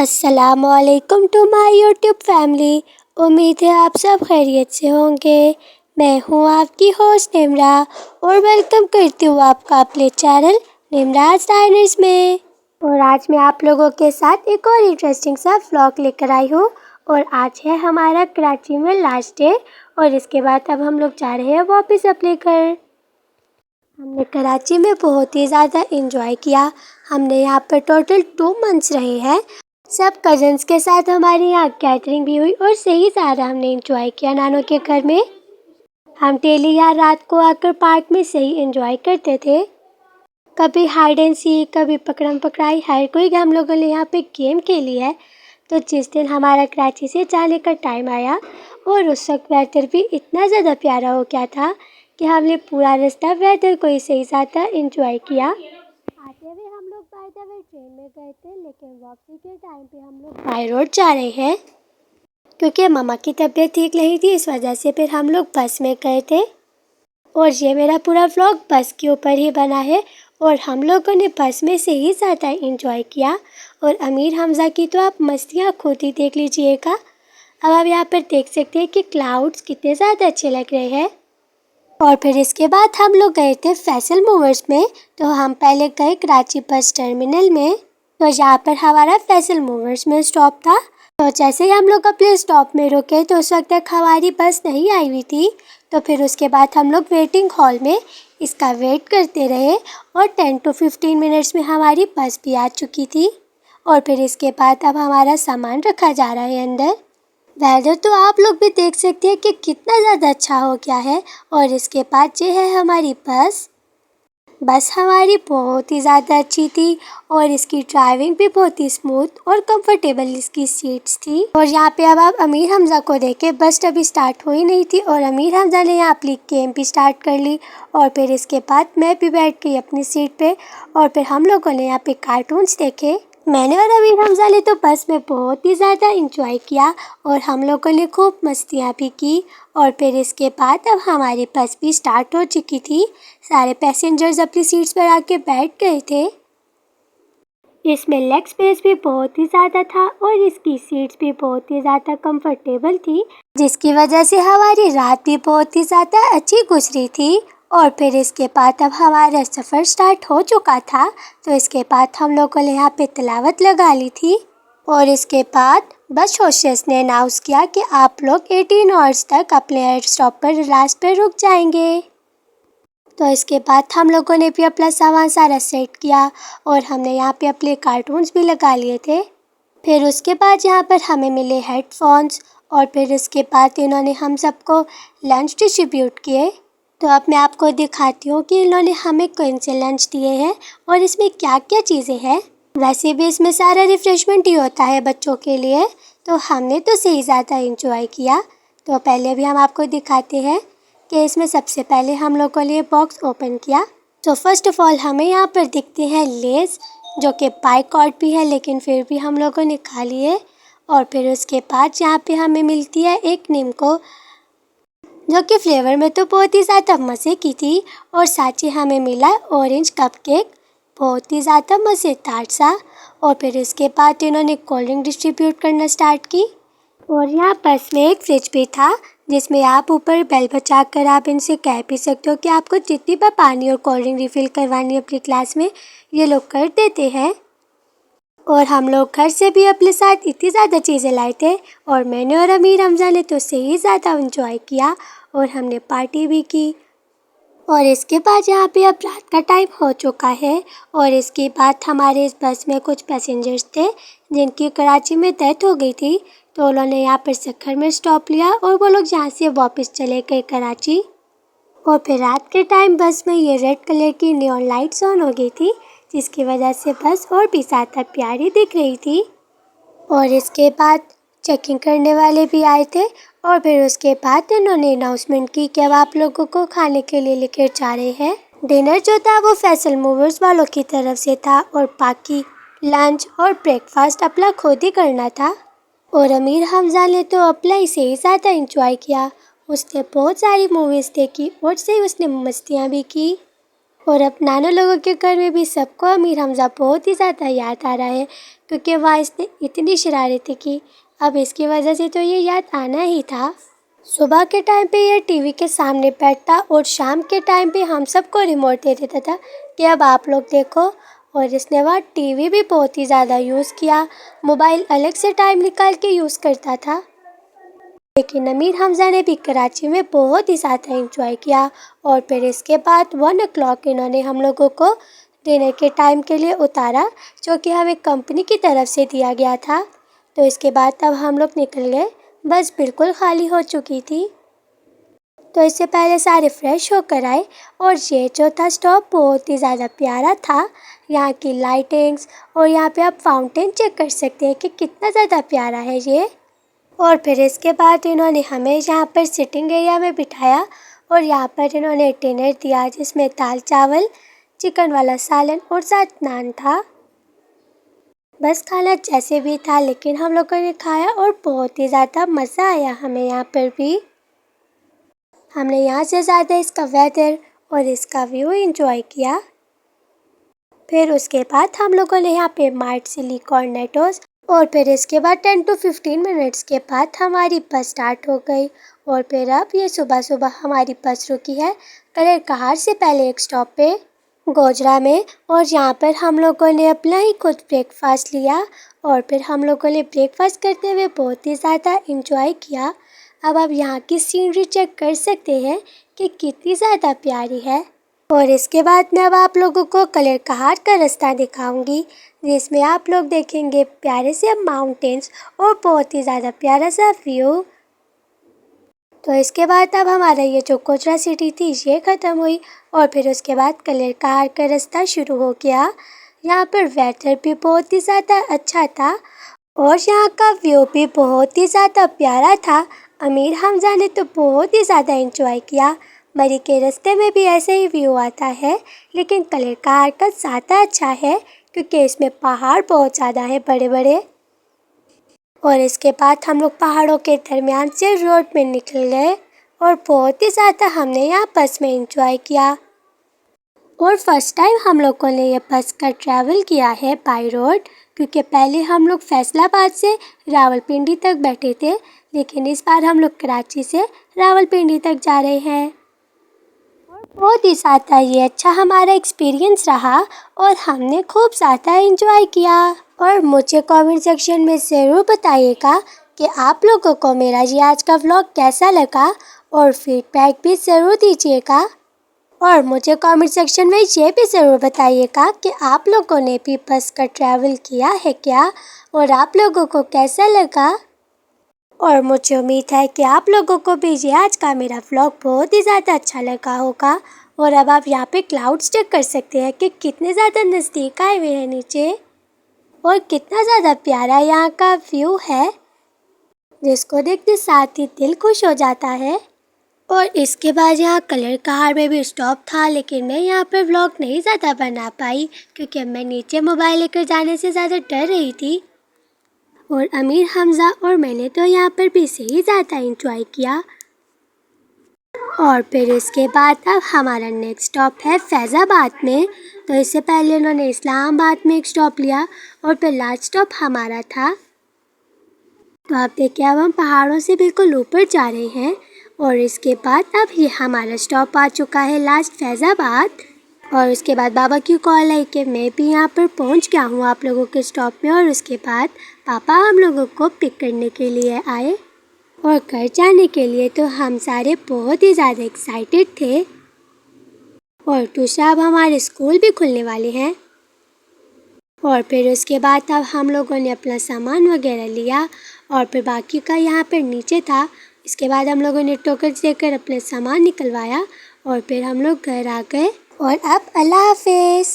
अस्सलामुअलैकुम to my YouTube family. उम्मीद है आप सब खैरियत से होंगे। मैं हूँ आपकी होस्ट निमरा और वेलकम करती हूँ आपका अपने चैनल निमराज डायरीज में। और आज मैं आप लोगों के साथ एक और इंटरेस्टिंग सा व्लॉग लेकर आई हूँ। और आज है हमारा कराची में लास्ट डे और इसके बाद अब हम लोग जा रहे हैं वापस अपने घर। हमने कराची में बहुत ही ज़्यादा इंजॉय किया। हमने यहाँ पर टोटल 2 मंथ्स रहे हैं। सब कज़न्स के साथ हमारे यहाँ गैदरिंग भी हुई और सही सारा हमने इंजॉय किया नानों के घर में। हम डेली यहाँ रात को आकर पार्क में सही इंजॉय करते थे। कभी हाइड एंड सीक, कभी पकड़म पकड़ाई, हर कोई हम लोगों ने यहाँ पे गेम खेली है। तो जिस दिन हमारा कराची से जाने का टाइम आया और उस वक्त वेदर भी इतना ज़्यादा प्यारा हो गया था कि हमने पूरा रास्ता वेदर को ही सही ज़्यादा इंजॉय किया। आते हुए हम लोग बाय द वे ट्रेन में गए थे, लेकिन वापसी के टाइम पे हम लोग बाय रोड जा रहे हैं क्योंकि मामा की तबीयत ठीक नहीं थी। इस वजह से फिर हम लोग बस में गए थे। और ये मेरा पूरा व्लॉग बस के ऊपर ही बना है और हम लोगों ने बस में से ही ज़्यादा इंजॉय किया। और अमीर हमज़ा की तो आप मस्तियाँ खुद ही देख लीजिएगा। अब आप यहाँ पर देख सकते हैं कि क्लाउड्स कितने ज़्यादा अच्छे लग रहे हैं। और फिर इसके बाद हम लोग गए थे फैसल मूवर्स में। तो हम पहले गए कराची बस टर्मिनल में। तो यहाँ पर हमारा फैसल मूवर्स में स्टॉप था। तो जैसे ही हम लोग अपने स्टॉप में रुके तो उस वक्त तक हमारी बस नहीं आई हुई थी। तो फिर उसके बाद हम लोग वेटिंग हॉल में इसका वेट करते रहे और 10 to 15 मिनट्स में हमारी बस भी आ चुकी थी। और फिर इसके बाद अब हमारा सामान रखा जा रहा है अंदर। वेदर तो आप लोग भी देख सकते हैं कि कितना ज़्यादा अच्छा हो गया है। और इसके बाद ये है हमारी बस हमारी बहुत ही ज़्यादा अच्छी थी और इसकी ड्राइविंग भी बहुत ही स्मूथ और कंफर्टेबल इसकी सीट्स थी। और यहाँ पे अब आप अमीर हमज़ा को देखे, बस अभी स्टार्ट हुई नहीं थी और अमीर हमज़ा ने यहाँ अपनी गेम भी स्टार्ट कर ली। और फिर इसके बाद मैं भी बैठ गई अपनी सीट पे और फिर हम लोगों ने यहाँ पे कार्टून्स देखे। मैंने और अमीर हमज़ा ने तो बस में बहुत ही ज़्यादा इंजॉय किया और हम लोगों ने खूब मस्तियाँ भी की। और फिर इसके बाद अब हमारी बस भी स्टार्ट हो चुकी थी। सारे पैसेंजर्स अपनी सीट्स पर आके बैठ गए थे। इसमें लेग स्पेस भी बहुत ही ज़्यादा था और इसकी सीट्स भी बहुत ही ज़्यादा कंफर्टेबल थी, जिसकी वजह से हमारी रात भी बहुत ही ज़्यादा अच्छी गुजरी थी। और फिर इसके बाद अब हमारा सफ़र स्टार्ट हो चुका था। तो इसके बाद हम लोगों ने यहाँ पे तिलावत लगा ली थी। और इसके बाद बस होस्टेस ने अनाउंस किया कि आप लोग 18 आवर्स तक अपने एयर स्टॉप पर लास्ट पर रुक जाएंगे। तो इसके बाद हम लोगों ने भी अपना सामान सारा सेट किया और हमने यहाँ पे अपने कार्टून्स भी लगा लिए थे। फिर उसके बाद यहाँ पर हमें मिले हेडफोन्स और फिर इसके बाद इन्होंने हम सबको लंच डिस्ट्रीब्यूट किए। तो अब मैं आपको दिखाती हूँ कि इन्होंने हमें कौन से लंच दिए हैं और इसमें क्या क्या चीज़ें हैं। वैसे भी इसमें सारा रिफ़्रेशमेंट ही होता है बच्चों के लिए, तो हमने तो सही ज़्यादा इंजॉय किया। तो पहले भी हम आपको दिखाते हैं कि इसमें सबसे पहले हम लोगों ने बॉक्स ओपन किया। तो फर्स्ट ऑफ़ ऑल हमें यहाँ पर दिखते हैं लेज़, जो कि बाइकॉट भी है लेकिन फिर भी हम लोगों ने खा लिए। और फिर उसके बाद यहाँ पे हमें मिलती है एक निम्को, जो कि फ्लेवर में तो बहुत ही ज़्यादा मज़े की थी। और साथ ही हमें मिला ऑरेंज कपकेक, बहुत ही ज़्यादा मज़ेदार सा। और फिर इसके बाद इन्होंने कोल्ड ड्रिंक डिस्ट्रीब्यूट करना स्टार्ट की। और यहाँ बस में एक फ्रिज भी था जिसमें आप ऊपर बेल बचा कर आप इनसे कह भी सकते हो कि आपको जितनी बार पानी और कोल्ड ड्रिंक रिफ़िल करवानी है अपनी क्लास में, ये लोग कर देते हैं। और हम लोग घर से भी अपने साथ इतनी ज़्यादा चीज़ें लाए थे और मैंने और अमीर हमज़ा ने तो सही ज़्यादा इंजॉय किया और हमने पार्टी भी की। और इसके बाद यहाँ पे अब रात का टाइम हो चुका है और इसके बाद हमारे इस बस में कुछ पैसेंजर्स थे जिनकी कराची में डेथ हो गई थी। तो उन्होंने यहाँ पर सक्खर में स्टॉप लिया और वो लोग यहाँ से वापस चले गए कराची। और फिर रात के टाइम बस में ये रेड कलर की नियॉन लाइट्स ऑन हो गई थी, जिसकी वजह से बस और भी ज़्यादा प्यारी दिख रही थी। और इसके बाद चेकिंग करने वाले भी आए थे और फिर उसके बाद इन्होंने अनाउंसमेंट की कि अब आप लोगों को खाने के लिए लेकर जा रहे हैं। डिनर जो था वो फैसल मूवर्स वालों की तरफ से था और बाकी लंच और ब्रेकफास्ट अपना खुद ही करना था। और अमीर हमज़ा ने तो अपना ही सही ज़्यादा इंजॉय किया। उसने बहुत सारी मूवीज़ देखी और से उसने मस्तियाँ भी की। और अब नाना लोगों के घर में भी सबको अमीर हमज़ा बहुत ही ज़्यादा याद आ रहा है, क्योंकि वह इसने इतनी शरारती की। अब इसकी वजह से तो ये याद आना ही था। सुबह के टाइम पे ये टीवी के सामने बैठता और शाम के टाइम पे हम सबको रिमोट दे देता था कि अब आप लोग देखो। और इसने वह टीवी भी बहुत ही ज़्यादा यूज़ किया, मोबाइल अलग से टाइम निकाल के यूज़ करता था। लेकिन अमीर हमज़ा ने भी कराची में बहुत ही ज़्यादा एंजॉय किया। और फिर इसके बाद 1 o'clock इन्होंने हम लोगों को डिनर के टाइम के लिए उतारा, जो कि हमें कंपनी की तरफ से दिया गया था। तो इसके बाद तब हम लोग निकल गए, बस बिल्कुल खाली हो चुकी थी। तो इससे पहले सारे फ्रेश होकर आए। और ये जो था स्टॉप बहुत ही ज़्यादा प्यारा था, यहाँ की लाइटिंग्स, और यहाँ पे आप फाउंटेन चेक कर सकते हैं कि कितना ज़्यादा प्यारा है ये। और फिर इसके बाद इन्होंने हमें यहाँ पर सिटिंग एरिया में बिठाया और यहाँ पर इन्होंने डिनर दिया, जिसमें दाल चावल, चिकन वाला सालन और साथ नान था। बस खाना जैसे भी था, लेकिन हम लोगों ने खाया और बहुत ही ज़्यादा मज़ा आया हमें यहाँ पर भी। हमने यहाँ से ज़्यादा इसका वेदर और इसका व्यू एंजॉय किया। फिर उसके बाद हम लोगों ने यहाँ पे मार्ट से ली कॉर्नेटोस। और फिर इसके बाद 10 to 15 मिनट्स के बाद हमारी बस स्टार्ट हो गई। और फिर अब ये सुबह सुबह हमारी बस रुकी है कलर कहार से पहले एक स्टॉप पे गोजरा में। और यहाँ पर हम लोगों ने अपना ही खुद ब्रेकफास्ट लिया। और फिर हम लोगों ने ब्रेकफास्ट करते हुए बहुत ही ज़्यादा इंजॉय किया। अब आप यहाँ की सीनरी चेक कर सकते हैं कि कितनी ज़्यादा प्यारी है। और इसके बाद मैं अब आप लोगों को कलर कहार का रास्ता दिखाऊंगी, जिसमें आप लोग देखेंगे प्यारे से माउंटेन्स और बहुत ही ज़्यादा प्यारा सा व्यू। तो इसके बाद अब हमारा ये जो गोजरा सिटी थी ये ख़त्म हुई। और फिर उसके बाद कलर कहार का रास्ता शुरू हो गया। यहाँ पर वेदर भी बहुत ही ज़्यादा अच्छा था और यहाँ का व्यू भी बहुत ही ज़्यादा प्यारा था। अमीर हमज़ा ने तो बहुत ही ज़्यादा इंजॉय किया। मरी के रास्ते में भी ऐसे ही व्यू आता है, लेकिन कलर कहार का ज़्यादा अच्छा है क्योंकि इसमें पहाड़ बहुत ज़्यादा है बड़े बड़े। और इसके बाद हम लोग पहाड़ों के दरमियान से रोड में निकल गए और बहुत ही ज़्यादा हमने यहाँ बस में इंजॉय किया। और फर्स्ट टाइम हम लोगों ने ये बस का ट्रैवल किया है बाई रोड, क्योंकि पहले हम लोग फैसलाबाद से रावलपिंडी तक बैठे थे, लेकिन इस बार हम लोग कराची से रावलपिंडी तक जा रहे हैं। बहुत ही ज़्यादा ये अच्छा हमारा एक्सपीरियंस रहा और हमने खूब ज़्यादा एंजॉय किया। और मुझे कमेंट सेक्शन में ज़रूर बताइएगा कि आप लोगों को मेरा ये आज का व्लॉग कैसा लगा और फीडबैक भी ज़रूर दीजिएगा। और मुझे कमेंट सेक्शन में ये भी ज़रूर बताइएगा कि आप लोगों ने भी बस का ट्रैवल किया है क्या और आप लोगों को कैसा लगा। और मुझे उम्मीद है कि आप लोगों को भी ये आज का मेरा व्लॉग बहुत ही ज़्यादा अच्छा लगा होगा। और अब आप यहाँ पे क्लाउड्स चेक कर सकते हैं कि कितने ज़्यादा नज़दीक आए हुए हैं नीचे और कितना ज़्यादा प्यारा यहाँ का व्यू है, जिसको देखते साथ ही दिल खुश हो जाता है। और इसके बाद यहाँ कलर कहार में भी स्टॉप था, लेकिन मैं यहाँ पर व्लॉग नहीं ज़्यादा बना पाई क्योंकि मैं नीचे मोबाइल लेकर जाने से ज़्यादा डर रही थी। और अमीर हमज़ा और मैंने तो यहाँ पर भी सही ज़्यादा एंजॉय किया। और फिर इसके बाद अब हमारा नेक्स्ट स्टॉप है फैज़ाबाद में। तो इससे पहले उन्होंने इस्लामाबाद में एक स्टॉप लिया और फिर लास्ट स्टॉप हमारा था। तो आप देखिए अब हम पहाड़ों से बिल्कुल ऊपर जा रहे हैं। और इसके बाद अब ये हमारा स्टॉप आ चुका है लास्ट फैज़ाबाद। और उसके बाद बाबा की कॉल आई कि मैं भी यहाँ पर पहुँच गया हूँ आप लोगों के स्टॉप में। और उसके बाद पापा हम लोगों को पिक करने के लिए आए और घर जाने के लिए तो हम सारे बहुत ही ज़्यादा एक्साइटेड थे। और दूसरा अब हमारे स्कूल भी खुलने वाले हैं। और फिर उसके बाद अब हम लोगों ने अपना सामान वगैरह लिया और फिर बाकी का यहाँ पर नीचे था। इसके बाद हम लोगों ने टोकन देकर अपना सामान निकलवाया और फिर हम लोग घर आ गए। और अब अल्लाह हाफ़िज़।